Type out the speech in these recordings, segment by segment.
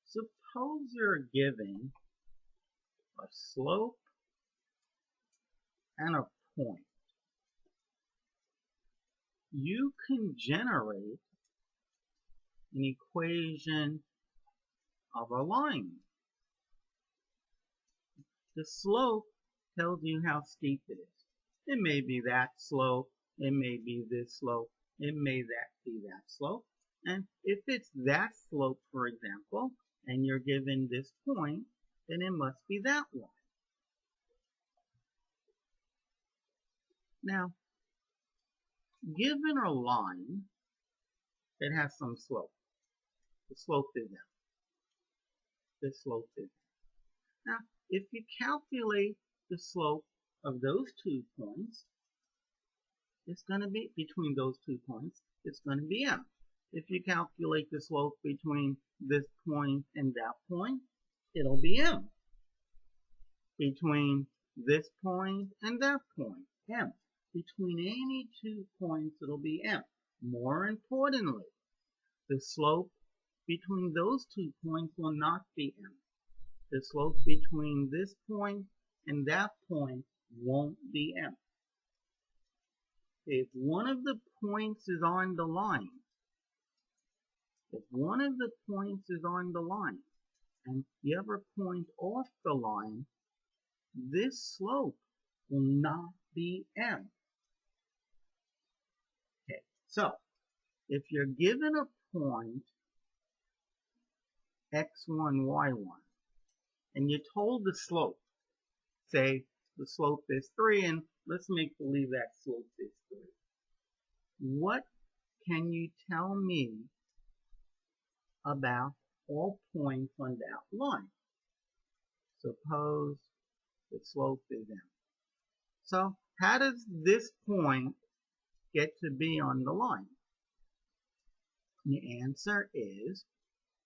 Suppose you're given a slope and a point. You can generate an equation of a line. The slope tells you how steep it is. It may be that slope, it may be this slope, it may be that slope. And if it's that slope, for example, and you're given this point, then it must be that one. Now, given a line that has some slope, the slope is M. The slope is M. Now, if you calculate the slope of those 2 points, it's going to be between those 2 points, it's going to be M. If you calculate the slope between this point and that point, it'll be M. Between this point and that point, M. Between any 2 points, it'll be M. More importantly, the slope between those 2 points will not be M. The slope between this point and that point won't be M. If one of the points is on the line, and the other point off the line, this slope will not be M. Okay, so if you're given a point x1, y1, and you're told the slope, say the slope is 3, and let's make believe that slope is 3. What can you tell me about all points on that line? Suppose the slope is M. So how does this point get to be on the line? The answer is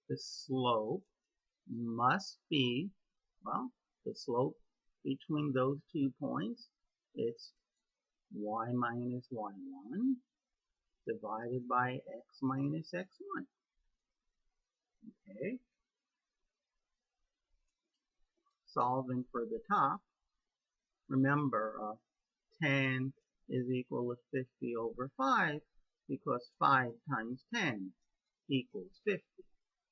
the slope must be, well, the slope between those 2 points, it's y minus y1 divided by x minus x1. Okay. Solving for the top, remember 10 is equal to 50 over 5 because 5 times 10 equals 50.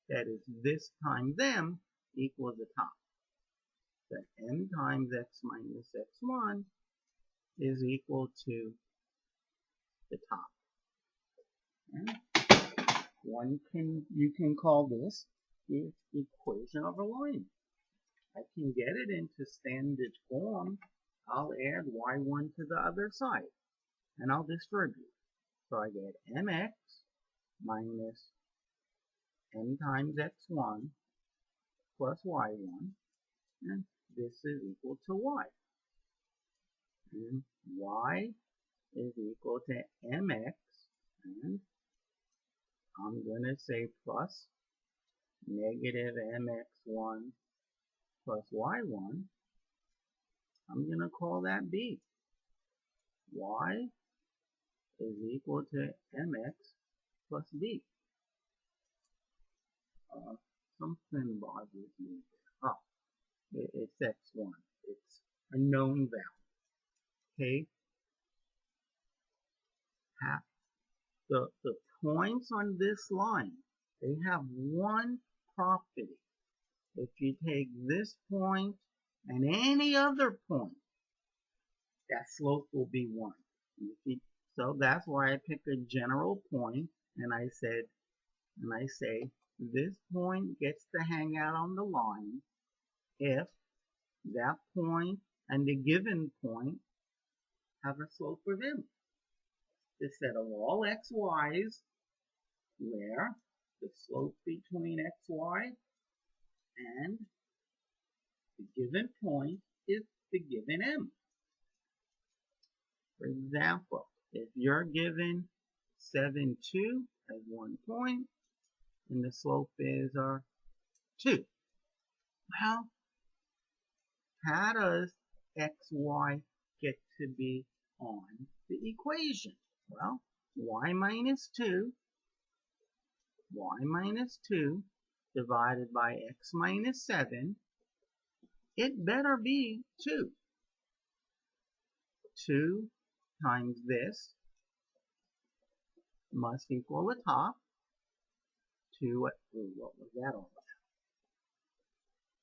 That is, this times m equals the top. So m times x minus x1 is equal to the top. And you can call this the equation of a line. I can get it into standard form. I'll add y1 to the other side, and I'll distribute. So I get mx minus m times x1 plus y1, and this is equal to y. And y is equal to mx, and I'm going to say plus negative mx1 plus y1. I'm going to call that b. Y is equal to mx plus b. Something bothers me there. Oh, it's x1. It's a known value. Okay? The points on this line, they have one property. If you take this point and any other point, that slope will be 1. So that's why I pick a general point, and I say this point gets to hang out on the line if that point and the given point have a slope of m. This set of all xy's where the slope between xy and the given point is the given m. For example, if you're given 7, 2 as one point, and the slope is 2. Well, how does xy get to be on the equation? Well, y minus 2 divided by x minus 7, it better be 2. 2 times this must equal the top. 2, what was that all about?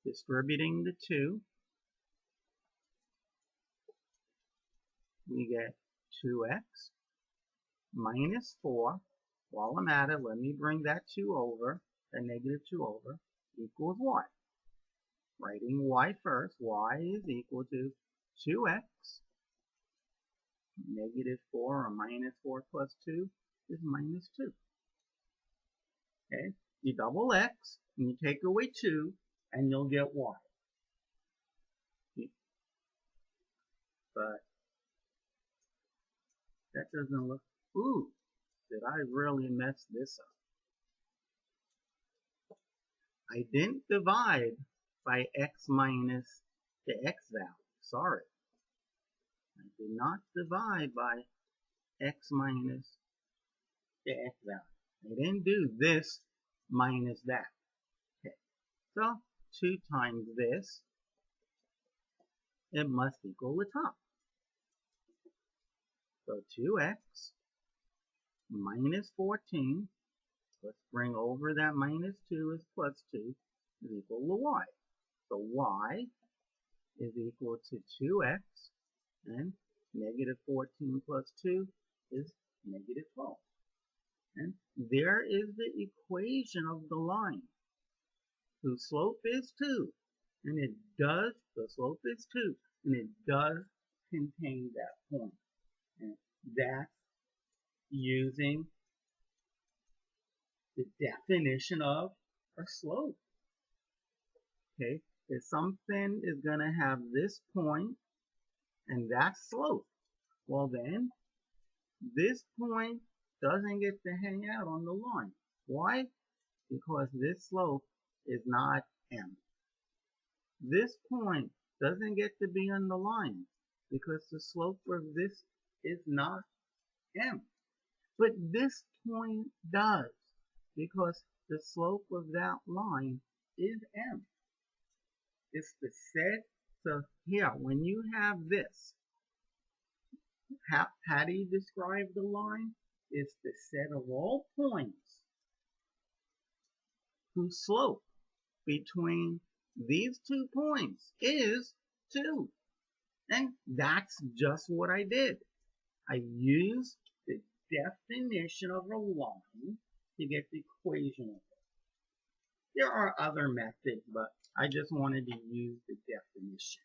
Distributing the 2, we get 2x minus 4. While I'm at it, let me bring that 2 over, that negative 2 over, equals what? Writing y first, y is equal to 2x, negative 4 or minus 4 plus 2 is minus 2. Okay, you double x, and you take away 2, and you'll get y. But that doesn't look, ooh, did I really mess this up? I didn't divide by x minus the x value. Sorry. I did not divide by x minus the x value. I didn't do this minus that. Okay. So 2 times this, it must equal the top. So 2x minus 14, let's bring over that minus 2 is plus 2, is equal to y. So y is equal to 2x, and negative 14 plus 2 is negative 12. And there is the equation of the line, whose slope is 2, and it does, the slope is 2, and it does contain that point. And that's using the definition of a slope. Okay, if something is going to have this point and that slope, well then, this point doesn't get to hang out on the line. Why? Because this slope is not m. This point doesn't get to be on the line because the slope of this is not m. But this point does, because the slope of that line is m. It's the set. So here, when you have this, how do you describe the line? It's the set of all points whose slope between these 2 points is 2. And that's just what I did. I used the definition of a line to get the equation of it. There are other methods, but I just wanted to use the definition.